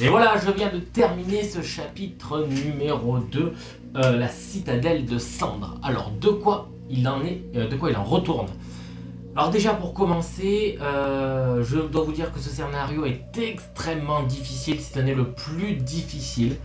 Et voilà, je viens de terminer ce chapitre numéro 2, la citadelle de cendres. Alors, de quoi il en retourne? Alors déjà, pour commencer, je dois vous dire que ce scénario est extrêmement difficile, si ce n'est le plus difficile.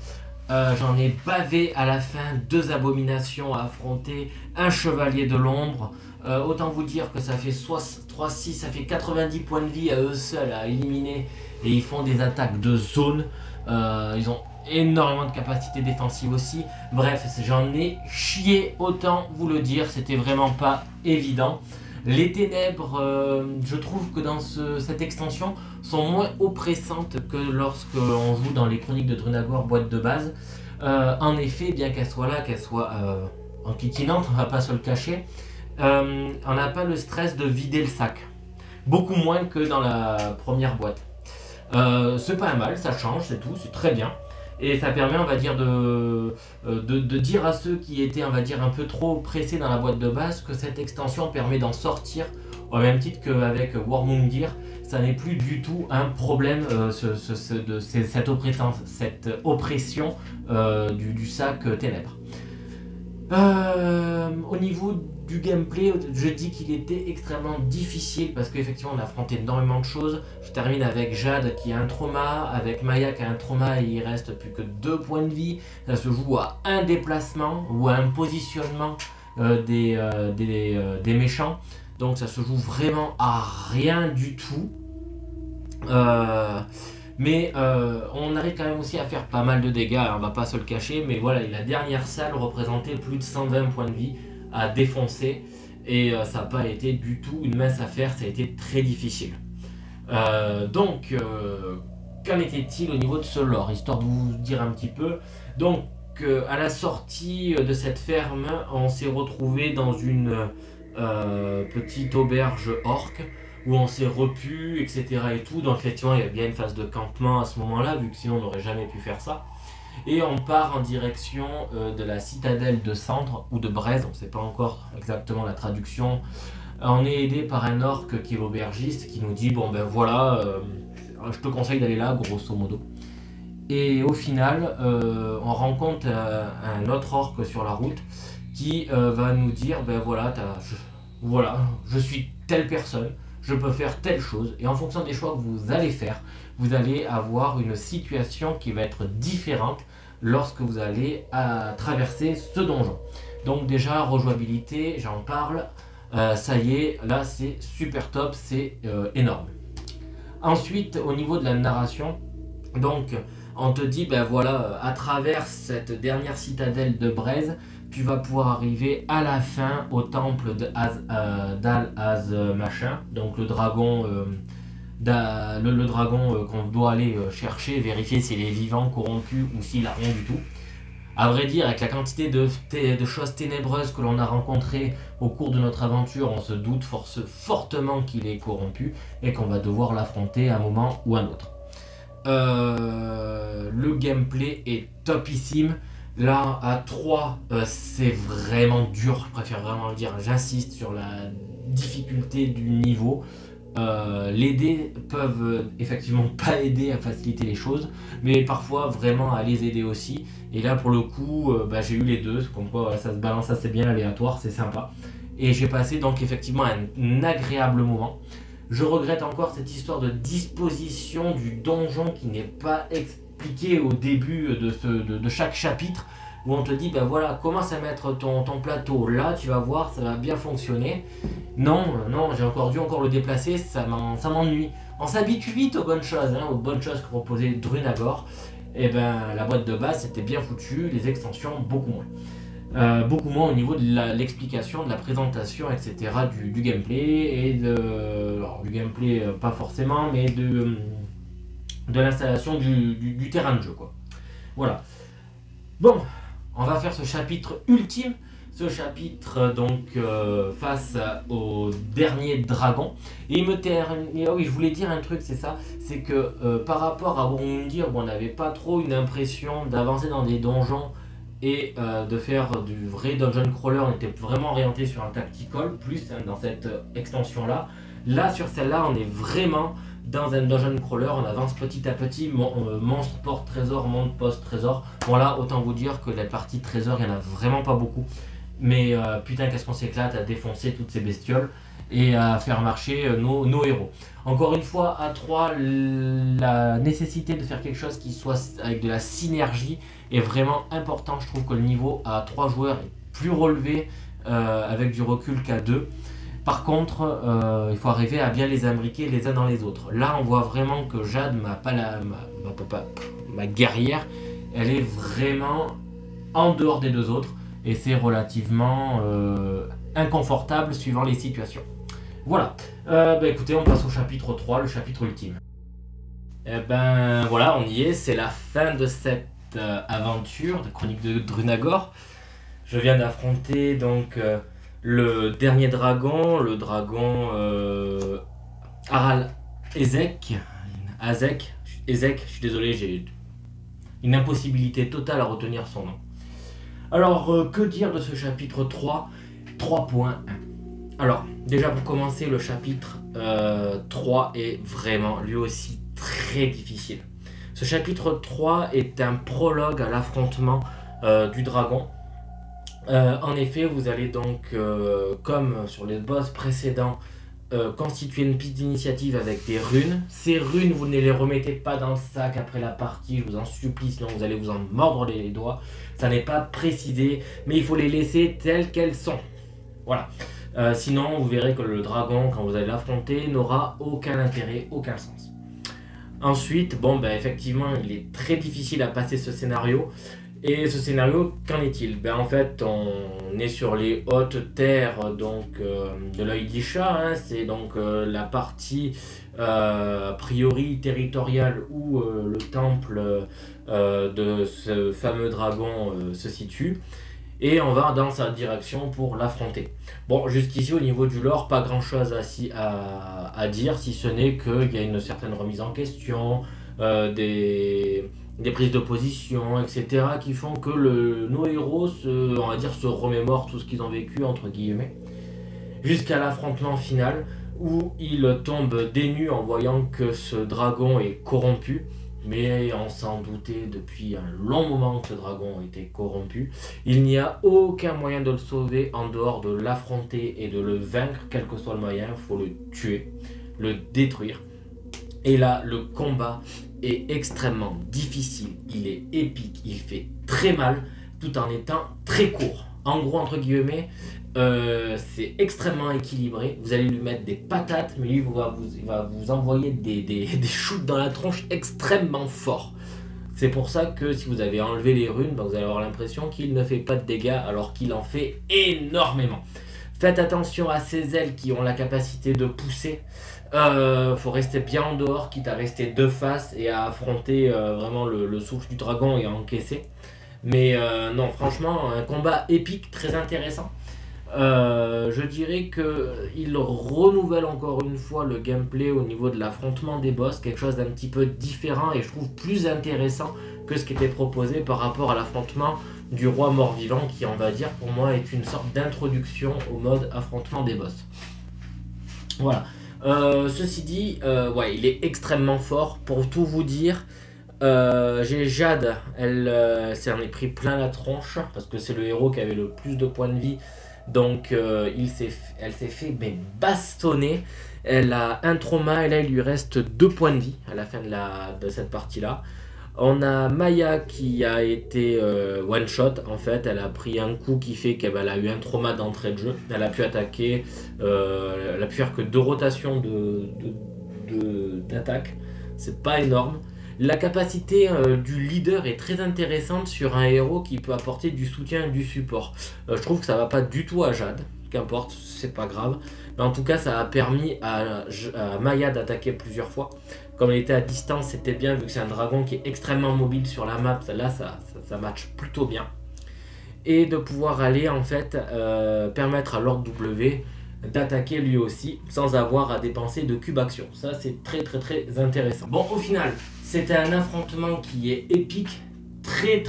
J'en ai bavé à la fin, 2 abominations à affronter, un chevalier de l'ombre. Autant vous dire que ça fait 3-6, ça fait 90 points de vie à eux seuls à éliminer. Et ils font des attaques de zone. Ils ont énormément de capacités défensives aussi. Bref, j'en ai chié, autant vous le dire. C'était vraiment pas évident. Les ténèbres, je trouve que dans cette extension, sont moins oppressantes que lorsque l'on joue dans les chroniques de Drunagor boîte de base. En effet, bien qu'elle soit là, qu'elle soit enquiquinante, on va pas se le cacher, on n'a pas le stress de vider le sac. Beaucoup moins que dans la première boîte. C'est pas un mal, ça change, c'est tout, c'est très bien. Et ça permet, on va dire, de dire à ceux qui étaient, on va dire, un peu trop pressés dans la boîte de base que cette extension permet d'en sortir, au même titre qu'avec Warmundir, ça n'est plus du tout un problème, cette oppression du sac ténèbres. Au niveau du gameplay, je dis qu'il était extrêmement difficile parce qu'effectivement on a affronté énormément de choses. Je termine avec Jade qui a un trauma, avec Maya qui a un trauma et il reste plus que 2 points de vie. Ça se joue à un déplacement ou à un positionnement des méchants. Donc ça se joue vraiment à rien du tout. Mais on arrive quand même aussi à faire pas mal de dégâts, hein, on va pas se le cacher, mais voilà, la dernière salle représentait plus de 120 points de vie à défoncer, et ça n'a pas été du tout une mince affaire, ça a été très difficile. Donc, qu'en était-il au niveau de ce lore, histoire de vous dire un petit peu. Donc, à la sortie de cette ferme, on s'est retrouvé dans une petite auberge orque, où on s'est repu, etc. et tout. Donc effectivement, il y a bien une phase de campement à ce moment-là, vu que sinon on n'aurait jamais pu faire ça. Et on part en direction de la citadelle de cendres, ou de braise, on ne sait pas encore exactement la traduction. On est aidé par un orc qui est l'aubergiste, qui nous dit, bon ben voilà, je te conseille d'aller là, grosso modo. Et au final, on rencontre un autre orc sur la route, qui va nous dire, ben voilà, voilà, je suis telle personne, je peux faire telle chose, et en fonction des choix que vous allez faire, vous allez avoir une situation qui va être différente lorsque vous allez traverser ce donjon. Donc déjà, rejouabilité, j'en parle, ça y est, là c'est super top, c'est énorme. Ensuite, au niveau de la narration, donc on te dit, ben voilà, à travers cette dernière citadelle de Braise, tu vas pouvoir arriver à la fin au temple d'Al-Az machin, donc le dragon, le dragon qu'on doit aller chercher, vérifier s'il est vivant, corrompu ou s'il a rien du tout. À vrai dire, avec la quantité de choses ténébreuses que l'on a rencontrées au cours de notre aventure, on se doute fortement qu'il est corrompu et qu'on va devoir l'affronter à un moment ou à un autre. Le gameplay est topissime. Là, à 3, c'est vraiment dur, je préfère vraiment le dire, j'insiste sur la difficulté du niveau. Les dés peuvent effectivement pas aider à faciliter les choses, mais parfois vraiment à les aider aussi. Et là, pour le coup, j'ai eu les deux, comme quoi ça se balance assez bien aléatoire, c'est sympa. Et j'ai passé donc effectivement un agréable moment. Je regrette encore cette histoire de disposition du donjon qui n'est pas expliqué au début de chaque chapitre, où on te dit, ben voilà, commence à mettre ton plateau là, tu vas voir, ça va bien fonctionner. Non, j'ai encore dû le déplacer, ça m'ennuie. On s'habitue vite aux bonnes choses, hein, aux bonnes choses que proposait Drunagor. Et ben la boîte de base c'était bien foutu, les extensions beaucoup moins. Beaucoup moins au niveau de l'explication, de la présentation, etc. du gameplay, et alors, du gameplay pas forcément, mais de l'installation du terrain de jeu, quoi. Voilà. Bon, on va faire ce chapitre ultime, ce chapitre donc face au dernier dragon. Et il me termine. Ah oui, je voulais dire un truc, c'est ça, c'est que par rapport à Warmundir, où on n'avait pas trop une impression d'avancer dans des donjons et de faire du vrai dungeon crawler. On était vraiment orienté sur un tactical plus dans cette extension là. Là sur celle-là on est vraiment dans un dungeon crawler, on avance petit à petit, monstre porte trésor, monde poste trésor. Bon là autant vous dire que les parties trésor il n'y en a vraiment pas beaucoup. Mais putain qu'est-ce qu'on s'éclate à défoncer toutes ces bestioles et à faire marcher nos héros. Encore une fois, à 3, la nécessité de faire quelque chose qui soit avec de la synergie est vraiment important. Je trouve que le niveau à 3 joueurs est plus relevé avec du recul qu'à 2. Par contre, il faut arriver à bien les imbriquer les uns dans les autres. Là, on voit vraiment que Jade, ma guerrière, elle est vraiment en dehors des deux autres. Et c'est relativement inconfortable suivant les situations. Voilà, écoutez, on passe au chapitre 3, le chapitre ultime. Et ben voilà, on y est, c'est la fin de cette aventure de Chronique de Drunagor. Je viens d'affronter donc le dernier dragon, le dragon Aral Ezek, je suis désolé, j'ai une impossibilité totale à retenir son nom. Alors, que dire de ce chapitre 3 3.1. Alors, déjà pour commencer, le chapitre 3 est vraiment, lui aussi, très difficile. Ce chapitre 3 est un prologue à l'affrontement du dragon. En effet, vous allez donc, comme sur les boss précédents, constituer une piste d'initiative avec des runes. Ces runes, vous ne les remettez pas dans le sac après la partie, je vous en supplie, sinon vous allez vous en mordre les doigts. Ça n'est pas précisé, mais il faut les laisser telles qu'elles sont. Voilà. Sinon, vous verrez que le dragon, quand vous allez l'affronter, n'aura aucun intérêt, aucun sens. Ensuite, bon, effectivement, il est très difficile à passer ce scénario. Et ce scénario, qu'en est-il? En fait, on est sur les hautes terres donc, de l'œil d'Isha, hein, c'est donc la partie a priori territoriale où le temple de ce fameux dragon se situe. Et on va dans sa direction pour l'affronter. Bon, jusqu'ici au niveau du lore, pas grand chose à dire, si ce n'est qu'il y a une certaine remise en question, des prises de position, etc. qui font que nos héros on va dire, se remémorent tout ce qu'ils ont vécu, entre guillemets, jusqu'à l'affrontement final où ils tombent des nues en voyant que ce dragon est corrompu. Mais on s'en doutait depuis un long moment que ce dragon était corrompu. Il n'y a aucun moyen de le sauver en dehors de l'affronter et de le vaincre, quel que soit le moyen. Il faut le tuer, le détruire. Et là, le combat est extrêmement difficile, il est épique, il fait très mal, tout en étant très court. En gros, entre guillemets, c'est extrêmement équilibré. Vous allez lui mettre des patates, mais lui, il va vous envoyer des shoots dans la tronche extrêmement forts. C'est pour ça que si vous avez enlevé les runes, vous allez avoir l'impression qu'il ne fait pas de dégâts alors qu'il en fait énormément. Faites attention à ces ailes qui ont la capacité de pousser. Faut rester bien en dehors, quitte à rester de face et à affronter vraiment le souffle du dragon et à encaisser. Mais non, franchement, un combat épique, très intéressant. Je dirais qu'il renouvelle encore une fois le gameplay au niveau de l'affrontement des boss, quelque chose d'un petit peu différent et je trouve plus intéressant que ce qui était proposé par rapport à l'affrontement du roi mort-vivant qui, on va dire, pour moi est une sorte d'introduction au mode affrontement des boss. Voilà. Ceci dit, ouais, il est extrêmement fort. Pour tout vous dire, j'ai Jade, elle s'en est pris plein la tronche parce que c'est le héros qui avait le plus de points de vie. Donc elle s'est fait bastonner. Elle a un trauma et là il lui reste 2 points de vie à la fin de cette partie là. On a Maya qui a été one shot en fait, elle a pris un coup qui fait qu'elle a eu un trauma d'entrée de jeu. Elle a pu attaquer, elle a pu faire que 2 rotations d'attaque, c'est pas énorme. La capacité du leader est très intéressante sur un héros qui peut apporter du soutien et du support. Je trouve que ça va pas du tout à Jade, qu'importe, c'est pas grave. Mais en tout cas, ça a permis à Maya d'attaquer plusieurs fois. Comme elle était à distance, c'était bien, vu que c'est un dragon qui est extrêmement mobile sur la map, là ça match plutôt bien. Et de pouvoir aller en fait permettre à Lord W d'attaquer lui aussi sans avoir à dépenser de cube action. Ça c'est très intéressant. Bon, au final, c'était un affrontement qui est épique, très,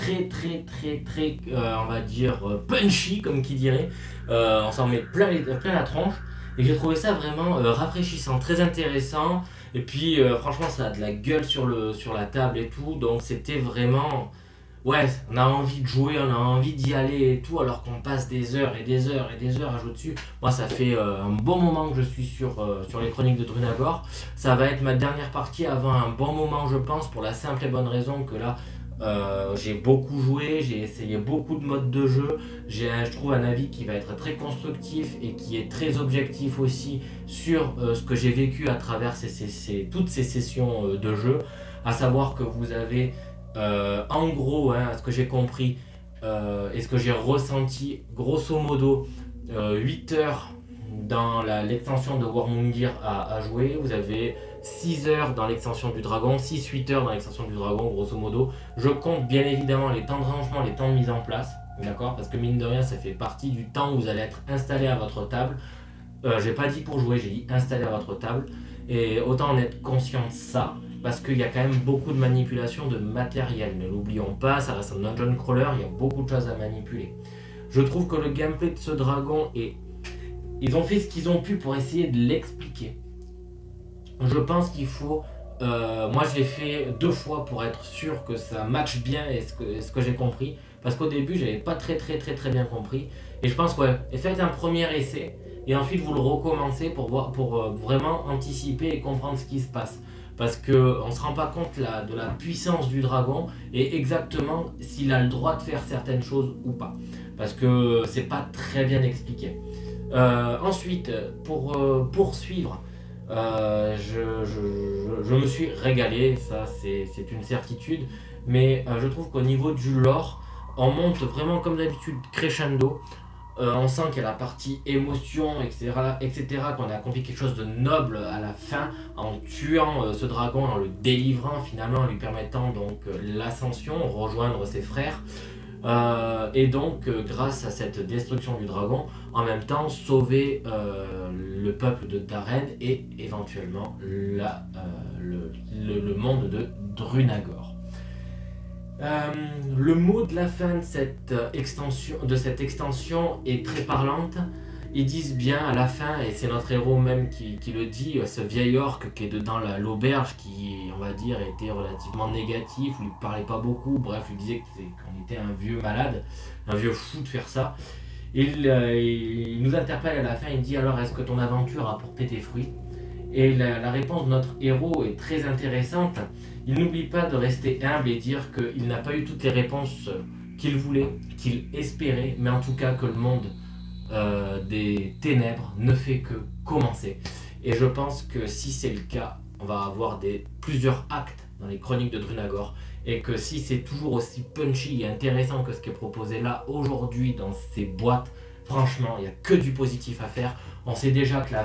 on va dire, punchy, comme qui dirait. On s'en met plein la tronche. Et j'ai trouvé ça vraiment rafraîchissant, très intéressant. Et puis, franchement, ça a de la gueule sur la table et tout. Donc, c'était vraiment... Ouais, on a envie de jouer, on a envie d'y aller et tout, alors qu'on passe des heures et des heures et des heures à jouer dessus. Moi, ça fait un bon moment que je suis sur les chroniques de Drunagor. Ça va être ma dernière partie avant un bon moment, je pense, pour la simple et bonne raison que là, j'ai beaucoup joué, j'ai essayé beaucoup de modes de jeu. Je trouve un avis qui va être très constructif et qui est très objectif aussi sur ce que j'ai vécu à travers toutes ces sessions de jeu. À savoir que vous avez... en gros, hein, ce que j'ai compris et ce que j'ai ressenti, grosso modo, 8 heures dans l'extension de Warmundir à jouer. Vous avez 6 heures dans l'extension du dragon, 6-8 heures dans l'extension du dragon, grosso modo. Je compte bien évidemment les temps de rangement, les temps de mise en place, d'accord? Parce que mine de rien, ça fait partie du temps où vous allez être installé à votre table. J'ai pas dit pour jouer, j'ai dit installé à votre table. Et autant en être conscient de ça, parce qu'il y a quand même beaucoup de manipulation de matériel. Ne l'oublions pas, ça reste un dungeon crawler, il y a beaucoup de choses à manipuler. Je trouve que le gameplay de ce dragon est... Ils ont fait ce qu'ils ont pu pour essayer de l'expliquer. Je pense qu'il faut... moi je l'ai fait 2 fois pour être sûr que ça matche bien et ce que j'ai compris. Parce qu'au début j'avais pas très bien compris. Et je pense que ouais, faites un premier essai et ensuite vous le recommencez pour vraiment anticiper et comprendre ce qui se passe. Parce qu'on ne se rend pas compte de la puissance du dragon et exactement s'il a le droit de faire certaines choses ou pas. Parce que c'est pas très bien expliqué. Ensuite, pour poursuivre, je me suis régalé, ça c'est une certitude. Mais je trouve qu'au niveau du lore, on monte vraiment comme d'habitude crescendo. On sent qu'il y a la partie émotion, etc., qu'on a accompli quelque chose de noble à la fin en tuant ce dragon, en le délivrant finalement, en lui permettant donc l'ascension, rejoindre ses frères. Et donc, grâce à cette destruction du dragon, en même temps sauver le peuple de Darren et éventuellement le monde de Drunagor. Le mot de la fin de cette extension est très parlante. Ils disent bien à la fin, et c'est notre héros même qui le dit, ce vieil orc qui est dans l'auberge, qui on va dire était relativement négatif, lui parlait pas beaucoup, bref, lui disait qu'on était un vieux malade, un vieux fou de faire ça. Il nous interpelle à la fin, il dit alors est-ce que ton aventure a porté tes fruits? Et la réponse de notre héros est très intéressante. Il n'oublie pas de rester humble et dire qu'il n'a pas eu toutes les réponses qu'il voulait, qu'il espérait, mais en tout cas que le monde des ténèbres ne fait que commencer. Et je pense que si c'est le cas, on va avoir plusieurs actes dans les chroniques de Drunagor, et que si c'est toujours aussi punchy et intéressant que ce qui est proposé là aujourd'hui dans ces boîtes, franchement, il n'y a que du positif à faire. On sait déjà que la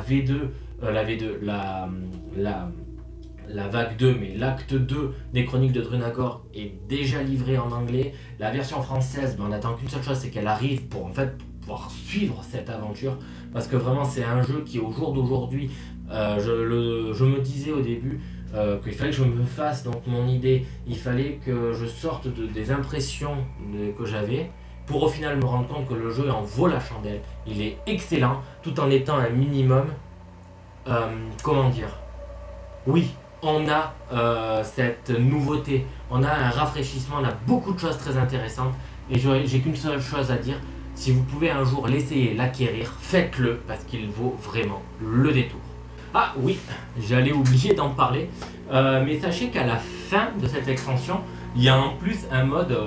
vague 2, mais l'acte 2 des chroniques de Drunagor est déjà livré en anglais. La version française, on n'attend qu'une seule chose, c'est qu'elle arrive pour pouvoir suivre cette aventure. Parce que vraiment, c'est un jeu qui, au jour d'aujourd'hui, je me disais au début qu'il fallait que je me fasse donc mon idée. Il fallait que je sorte des impressions que j'avais, pour au final me rendre compte que le jeu en vaut la chandelle. Il est excellent, tout en étant un minimum, comment dire, oui, on a cette nouveauté, on a un rafraîchissement, on a beaucoup de choses très intéressantes, et j'ai qu'une seule chose à dire, si vous pouvez un jour l'essayer, l'acquérir, faites-le, parce qu'il vaut vraiment le détour. Ah oui, j'allais oublier d'en parler, mais sachez qu'à la fin de cette extension, il y a en plus un mode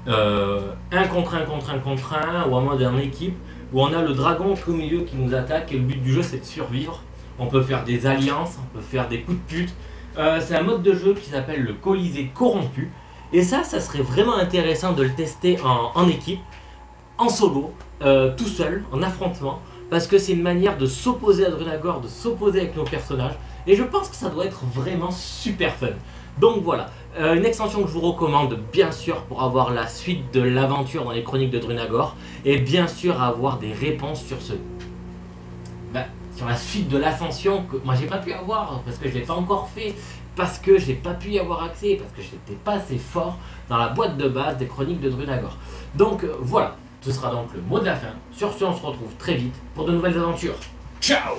1 contre 1 contre 1 contre 1, ou un mode en équipe, où on a le dragon au milieu qui nous attaque, et le but du jeu c'est de survivre. On peut faire des alliances, on peut faire des coups de pute. C'est un mode de jeu qui s'appelle le Colisée corrompu, et ça serait vraiment intéressant de le tester en équipe, en solo, tout seul, en affrontement, parce que c'est une manière de s'opposer à Drunagor, de s'opposer avec nos personnages, et je pense que ça doit être vraiment super fun. Donc voilà, une extension que je vous recommande bien sûr pour avoir la suite de l'aventure dans les chroniques de Drunagor, et bien sûr avoir des réponses sur sur la suite de l'ascension que moi j'ai pas pu avoir parce que je l'ai pas encore fait, parce que j'ai pas pu y avoir accès, parce que j'étais pas assez fort dans la boîte de base des chroniques de Drunagor. Donc voilà, ce sera donc le mot de la fin. Sur ce, on se retrouve très vite pour de nouvelles aventures. Ciao!